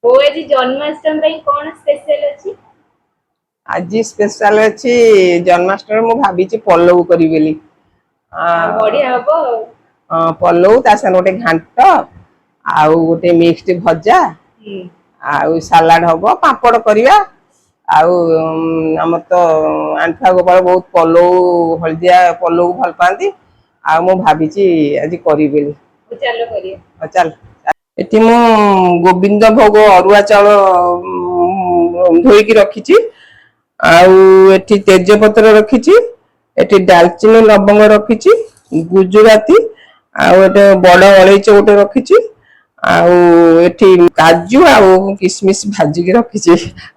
वो आज जन्माष्टमी भाई कौन स्पेशल अछि? आज स्पेशल अच्छी जन्माष्टमी मु भाभी पल्लव करी बोली आ बढ़िया हबो। पल्लव ता सन गोटे घांट आउ गोटे मिक्स भजा आउ सालाड हबो पापड़ करिया आउ हमर तो आंठा गोपाल बहुत पल्लव हलदिया पल्लव भल पाती आ मु भाभी आज करी बोली चलो करिए चल एटी मु गोविंद भोग अरुआ चाउल धोईकी रखी आउ एटी तेजपत्र रखी एटी दालचीनी लवंग रखी गुजराती आउ एटे बड़ अलैच गोटे रखी आउ एटी काजू आउ किसमिस भाजिकी रखी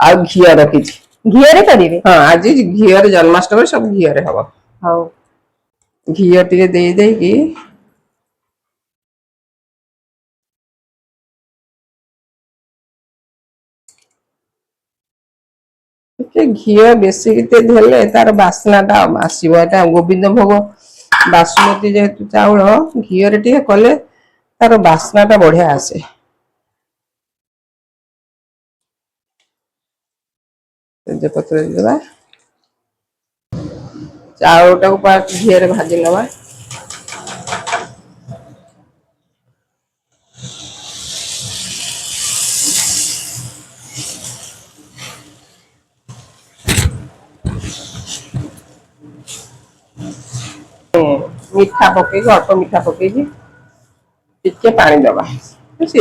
आउ घी रखी घी रे करिवे। हाँ आज घी जन्माष्टमी सब घी हम हाउ घी टे दे देकी घी बेसी देले तार बास्ना टा आसो गोविंद भोग बासुमती जेहेतु चाउल घी टे कले तार बास्ना टा बढ़िया आसे तेजपत्र देवा चाउल टा घी भाजी नवा मीठा पके अल्प मीठा पके टिके पानी दबा से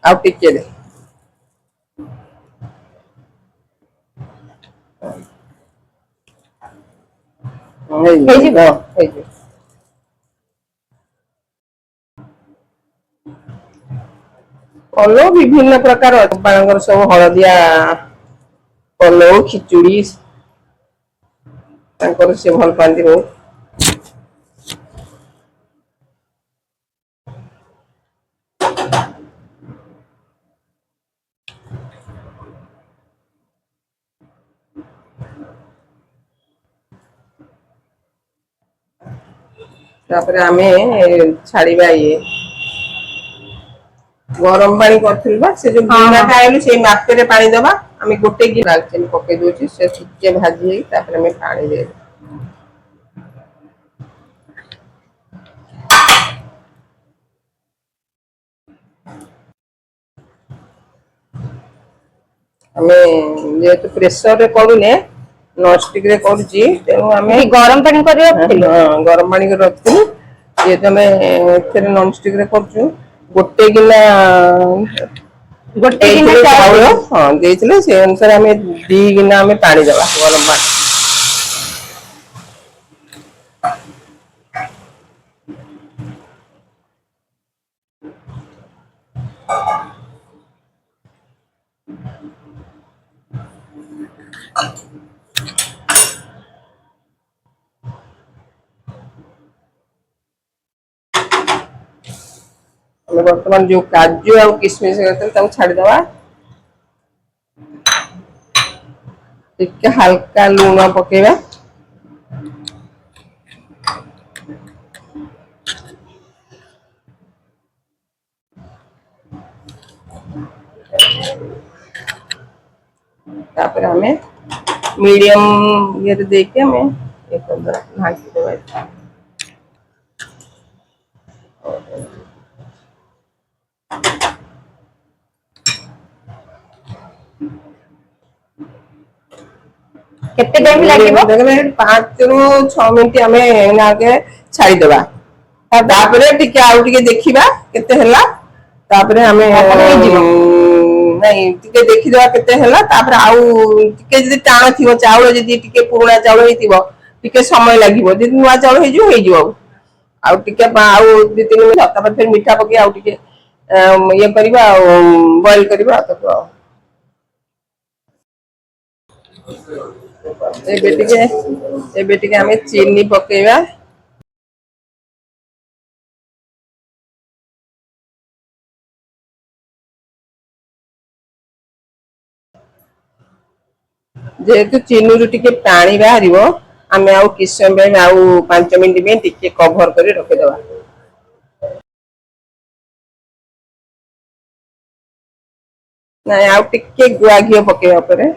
आउ टिके दे पल्लव विभिन्न प्रकार सब हलदिया पल्लव खिचुड़ी से भल पाती बहुत आमे छाड़िबा ये गरम पानी कर से जो गिना खाइलु से मापे पानी दबा आम गोटे दालचीनी पकई दूची से टिके भाजी पानी दे जेहेतु प्रेसर रे करूने नॉनस्टिक रे करूची तेणु आमे गरम पानी कर गरम पानी रखी जेहेतु आम नॉनस्टिक रे करूँ गोटे गिला चाउल हाँ देते से अनुसार आम दी गिना आम पानी दबा गरम पानी बर्तमान जो काजू आ किसमिश छाड़ीदवा हल्का लुण पकेबा तापर हमें मीडियम ये देके हमें एक ढांकी देवा केते टाइम लागिबो 5 रु 6 मिनिट हमें नाके छाड़ी देबा तापरे टिके आउ टिके देखिबा केते हला तापरे हमें नहीं टिके देखि देबा केते हला तापरे आउ टिके जदी टाण थिबो चाउल जदी टिके पुराना चाउल हेतिबो टिके समय लागिबो जदी नुवा चाउल हेजिबो आउ टिके आउ 2-3 मिनिट तापर फिर मीठा पके आउ टिके ये करबा बॉईल करबा तो एबे टिके हमें चीनी पकेबा जेहेतु चीनी रु टिके पानी बाहर आम आउ किस समय आउ 5 मिनिट में टिके कभर कर रखिदबा ନାଇଁ ଆଉ ଟିକେ ଗୁଆ ଘିଅ ପକେଇବା ପରେ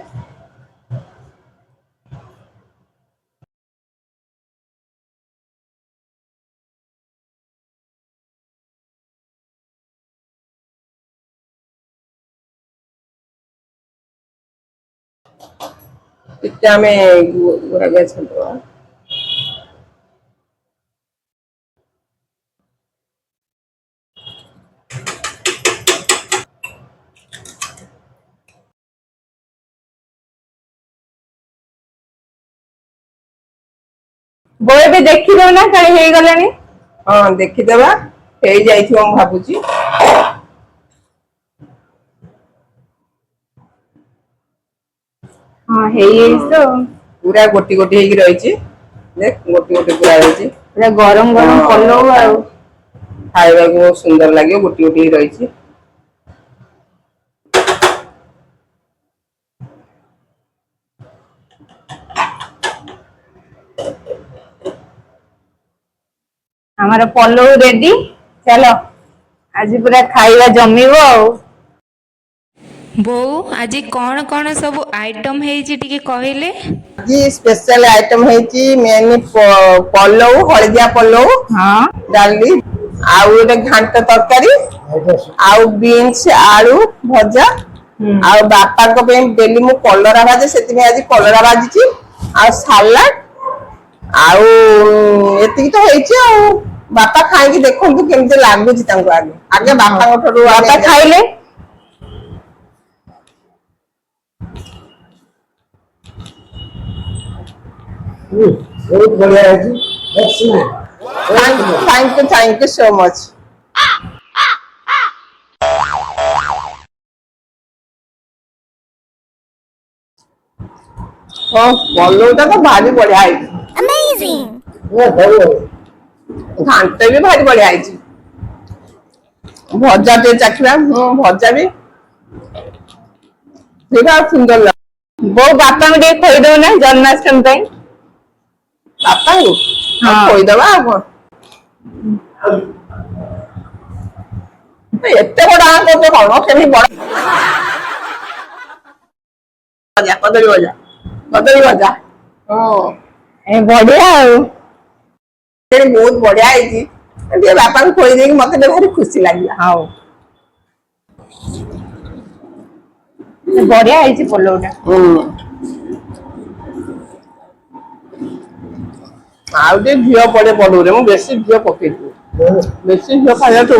ଟିକେ ଆମେ ଗୁଆ ଘିଅ ଛାଡ଼ିଦେବା। ବୋଉ ଏବେ ଦେଖିଦଉ ନା କାଳେ ହେଇଗଲାଣି। ହଁ ଦେଖିଦେବା ହେଇଯାଇଥିବ ମୁଁ ଭାବୁଛି। ହଁ ହେଇଯାଇଛି ତ। ପୁରା ଗୋଟି ଗୋଟି ହେଇକି ରହିଛି। ଦେଖ ଗୋଟି ଗୋଟି ପୁରା ରହିଛି। ପୁରା ଗରମ ଗରମ ପଲଉ ଆଉ। ଖାଇବାକୁ ବହୁତ ସୁନ୍ଦର ଲାଗିବ ଗୋଟି ଗୋଟି ହେଇ ରହିଛି। ଆମର ପଲଉ ରେଡି। ଚାଲ ଆଜି ପୁରା ଖାଇବା ଜମିବ ଆଉ। ବୋଉ ଆଜି କଣ କଣ ସବୁ ଆଇଟମ ହେଇଛି ଟିକେ କହିଲେ? ଆଜି ସ୍ପେଶାଲ ଆଇଟମ ହେଇଛି ମେନ ପଲଉ ହଳଦିଆ ପଲଉ ହଁ ଡାଲି ଆଉ ଗୋଟେ ଘାଣ୍ଟ ତରକାରୀ ଆଉ ବିନ୍ସ ଆଳୁ ଭଜା ଆଉ ବାପାଙ୍କ ପାଇଁ ଡେଲି ମୁଁ କଲରା ଭାଜେ ସେଥିପାଇଁ ଆଜି କଲରା ଭାଜିଛି ଆଉ ସାଲାଡ ଆଉ ଏତିକି ତ ହେଇଛି ଆଉ ବାପା ଖାଇକି ଦେଖନ୍ତୁ କେମିତି ଲାଗୁଛି ତାଙ୍କୁ ଆଗେ ଆଗେ ବାପାଙ୍କ ଠାରୁ ବାପା ଖାଇଲେ ବହୁତ ବଢିଆ ହେଇଛି। Thank you so much. ହଁ ପଲଉଟା ତ ଭାରି ବଢିଆ ହେଇଛି। ଘାଣ୍ଟ ବି ଭାରି ବଢିଆ ହେଇଛି। ଭଜା ଟିକେ ଚାଖିବା ଭଜା ବି ସେଇଟା ଆଉ ସୁନ୍ଦର ଲାଗୁଛି। ବୋଉ ବାପାଙ୍କୁ ଟିକେ ଖୋଇଦଉ ନା ଜନ୍ମାଷ୍ଟମୀ ପାଇଁ। ବାପାଙ୍କୁ ଆଉ ହଁ ଖୋଇଦବା ଆଉ କଣ। ଏତେ ବଡ ଆଁ କରୁଛ କଣ ସେମିତି ବଡ ଭଜା କଦଳୀ ଭଜା ହଁ ଏ ବଢିଆ ଆଉ। ବହୁତ ବଢିଆ ହେଇଛି ଟିକେ ବାପାଙ୍କୁ ଖୋଇ ଦେଇକି ମତେ ଟିକେ ଭାରି ଖୁସି ଲାଗିଲା। ହଉ ବଢିଆ ହେଇଛି ପଲଉଟା। ଆଉ ଟିକେ ଘିଅ ପଡେ ପଲଉରେ ମୁଁ ବେଶୀ ଘିଅ ପକେଇଛି ବେଶୀ ଘିଅ ଖାଇବାଠୁ